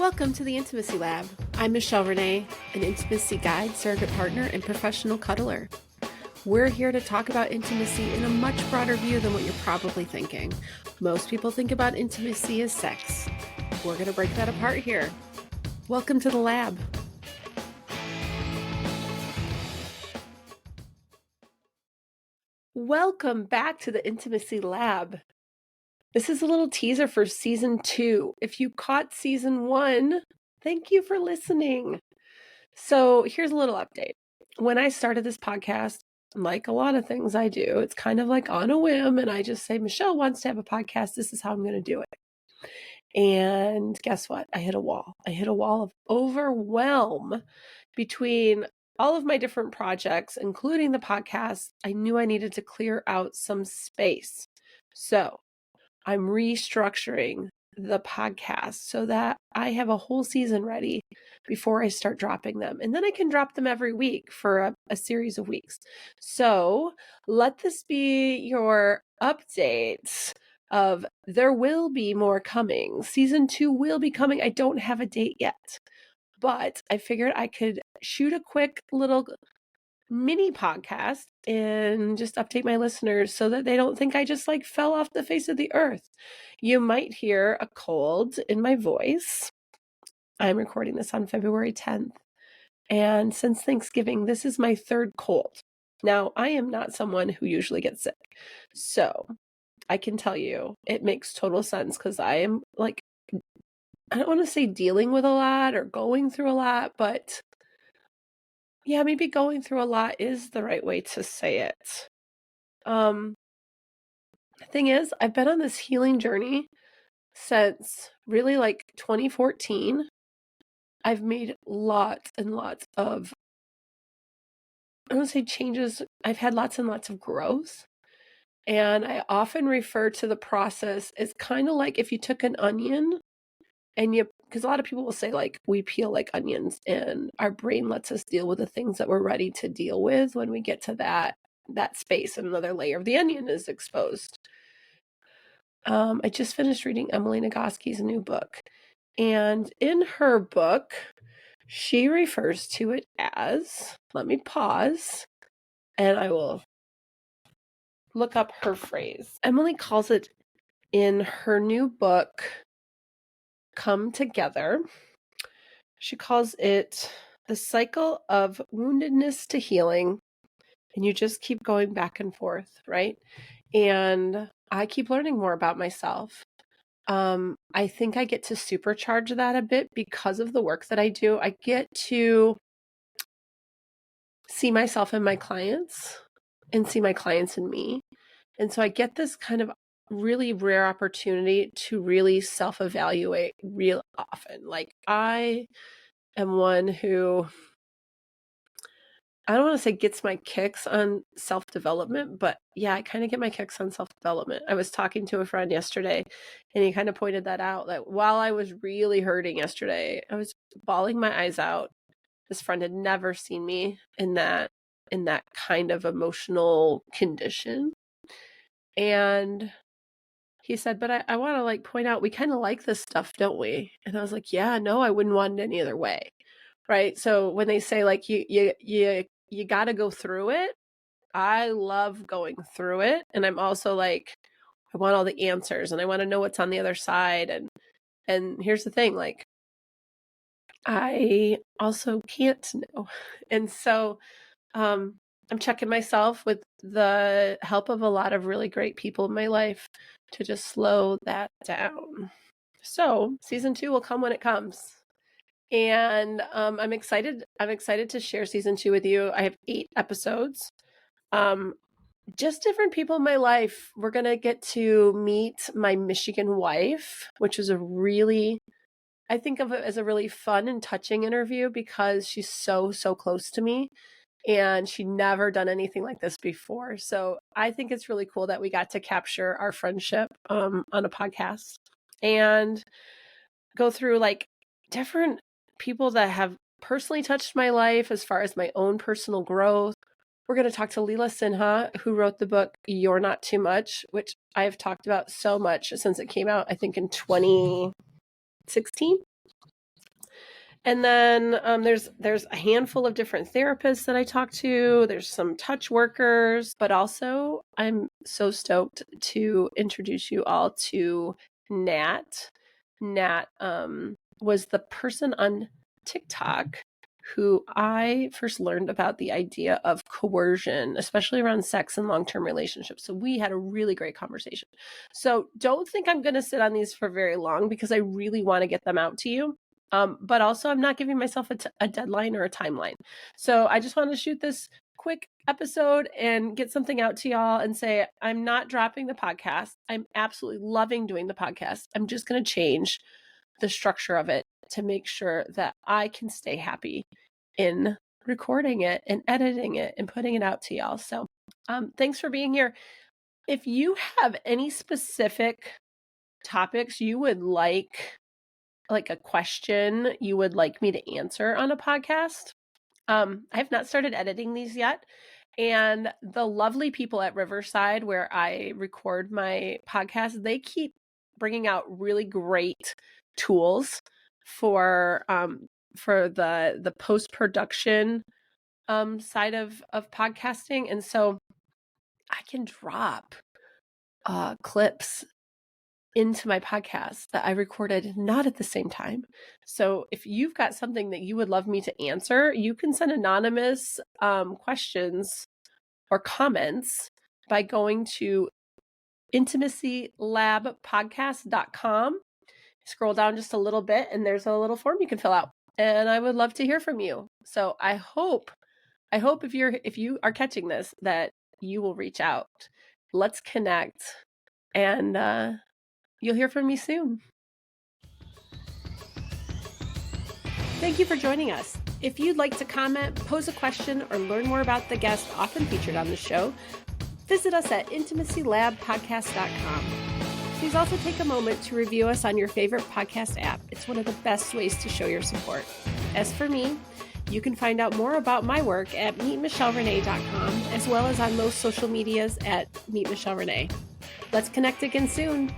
Welcome to the Intimacy Lab. I'm Michelle Renee, an intimacy guide, surrogate partner, and professional cuddler. We're here to talk about intimacy in a much broader view than what you're probably thinking. Most people think about intimacy as sex. We're going to break that apart here. Welcome to the lab. Welcome back to the Intimacy Lab. This is a little teaser for season 2. If you caught season 1, thank you for listening. So here's a little update. When I started this podcast, like a lot of things I do, it's kind of like on a whim, and I just say, Michelle wants to have a podcast. This is how I'm going to do it. And guess what? I hit a wall. I hit a wall of overwhelm between all of my different projects, including the podcast. I knew I needed to clear out some space. So I'm restructuring the podcast so that I have a whole season ready before I start dropping them. And then I can drop them every week for a series of weeks. So let this be your update of there will be more coming. Season 2 will be coming. I don't have a date yet, but I figured I could shoot a quick little mini podcast and just update my listeners so that they don't think I just like fell off the face of the earth. You might hear a cold in my voice. I'm recording this on February 10th. And since Thanksgiving, this is my third cold. Now, I am not someone who usually gets sick. So I can tell you it makes total sense because I am like, I don't want to say dealing with a lot or going through a lot, but yeah, maybe going through a lot is the right way to say it. The thing is, I've been on this healing journey since really like 2014. I've made lots and lots of, I don't want to say changes. I've had lots and lots of growth. And I often refer to the process as kind of like if you took an onion and because a lot of people will say like we peel like onions and our brain lets us deal with the things that we're ready to deal with when we get to that space and another layer of the onion is exposed. I just finished reading Emily Nagoski's new book, and in her book, she refers to it as, let me pause, and I will look up her phrase. Emily calls it in her new book, Come Together. She calls it the cycle of woundedness to healing. And you just keep going back and forth, right? And I keep learning more about myself. I think I get to supercharge that a bit because of the work that I do. I get to see myself in my clients and see my clients in me. And so I get this kind of really rare opportunity to really self-evaluate real often. Like I am one who, I don't want to say gets my kicks on self-development, but yeah, I kind of get my kicks on self-development. I was talking to a friend yesterday and he kind of pointed that out, that while I was really hurting yesterday, I was bawling my eyes out. This friend had never seen me in that kind of emotional condition. And he said, but I want to like point out, we kind of like this stuff, don't we? And I was like, yeah, no, I wouldn't want it any other way. Right. So when they say like, you got to go through it, I love going through it. And I'm also like, I want all the answers and I want to know what's on the other side. And here's the thing, like, I also can't know. And so, I'm checking myself with the help of a lot of really great people in my life to just slow that down. So season 2 will come when it comes. And I'm excited to share season 2 with you. I have 8 episodes. Just different people in my life. We're going to get to meet my Michigan wife, which is I think of it as a really fun and touching interview because she's so close to me. And she'd never done anything like this before. So I think it's really cool that we got to capture our friendship on a podcast and go through like different people that have personally touched my life as far as my own personal growth. We're going to talk to Leela Sinha, who wrote the book You're Not Too Much, which I've talked about so much since it came out, I think in 2016. And then there's a handful of different therapists that I talk to. There's some touch workers, but also I'm so stoked to introduce you all to Nat. Nat was the person on TikTok who I first learned about the idea of coercion, especially around sex and long-term relationships. So we had a really great conversation. So don't think I'm going to sit on these for very long because I really want to get them out to you. But also I'm not giving myself a deadline or a timeline. So I just want to shoot this quick episode and get something out to y'all and say, I'm not dropping the podcast. I'm absolutely loving doing the podcast. I'm just going to change the structure of it to make sure that I can stay happy in recording it and editing it and putting it out to y'all. So thanks for being here. If you have any specific topics you would like a question you would like me to answer on a podcast, I have not started editing these yet. And the lovely people at Riverside, where I record my podcast, they keep bringing out really great tools for the post-production side of podcasting. And so I can drop clips into my podcast that I recorded not at the same time. So if you've got something that you would love me to answer, you can send anonymous questions or comments by going to intimacylabpodcast.com. Scroll down just a little bit and there's a little form you can fill out. And I would love to hear from you. So I hope if you are catching this that you will reach out. Let's connect, and you'll hear from me soon. Thank you for joining us. If you'd like to comment, pose a question, or learn more about the guests often featured on the show, visit us at intimacylabpodcast.com. Please also take a moment to review us on your favorite podcast app. It's one of the best ways to show your support. As for me, you can find out more about my work at meetmichellerenee.com, as well as on most social medias at meetmichellerenee. Let's connect again soon.